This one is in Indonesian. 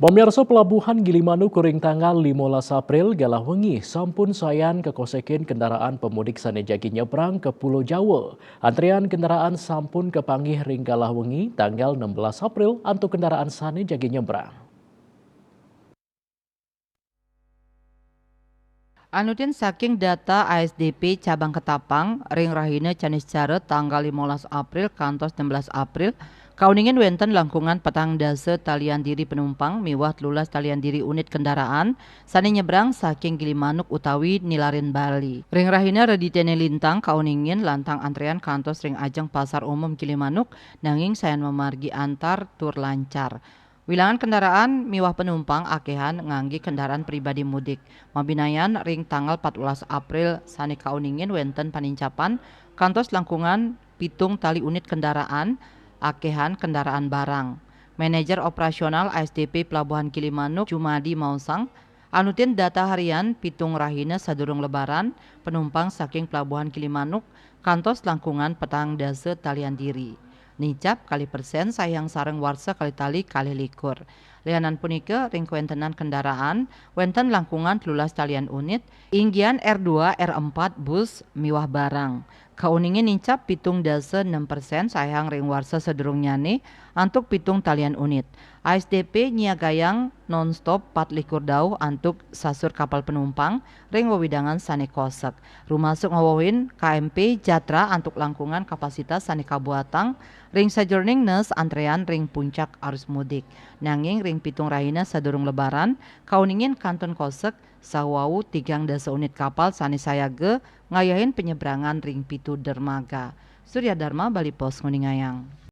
Pamirsa Pelabuhan Gilimanuk kuring tanggal 15 April galah wengi sampun sayan kekosekin kendaraan pemudik sanejagi nyebrang ke Pulau Jawa. Antrian kendaraan sampun kepanggih ring galah wengi tanggal 16 April untuk kendaraan sanejagi nyebrang. Anutin saking data ASDP cabang Ketapang, ring rahina canis caret tanggal 15 April kantos 16 April, kauningin wenten langkungan petang dase talian diri penumpang miwah lulas talian diri unit kendaraan sani nyebrang saking Gilimanuk utawi Nilarin Bali. Ring rahina reditene lintang kauningin lantang antrean kantos ring ajeng pasar umum Gilimanuk nanging sayan memargi antar tur lancar. Wilangan kendaraan miwah penumpang akehan nganggi kendaraan pribadi mudik. Mabinayan ring tanggal 14 April sani kauningin wenten panincapan kantos langkungan pitung tali unit kendaraan akehan kendaraan barang. Manajer operasional ASDP Pelabuhan Gilimanuk Jumadi Mausang anutin data harian pitung rahina sadurung lebaran penumpang saking Pelabuhan Gilimanuk kantos langkungan petang dase talian diri. Nicap kali persen sayang sareng warsa kali tali kali likur. Lianan punike ring kuentenan kendaraan wenten langkungan 13 talian unit inggian R2 R4 bus miwah barang. Kauningin nicap pitung dase 6% sayang ring warsa sedurung nyane antuk pitung talian unit. ASDP nyiagayang nonstop 4 likur dau antuk sasur kapal penumpang ring wewidangan sane kosek. Rumasuk ngawawin KMP Jatra antuk langkungan kapasitas sane kabuatang ring sajurning nes antrean ring puncak arus mudik. Nanging ring pitung rahina sadurung lebaran kauningin kanton kosek sawau 3 dasa unit kapal sane sayage ngayahin penyeberangan ring pitu dermaga. Surya Dharma Bali Pos Nguningayang.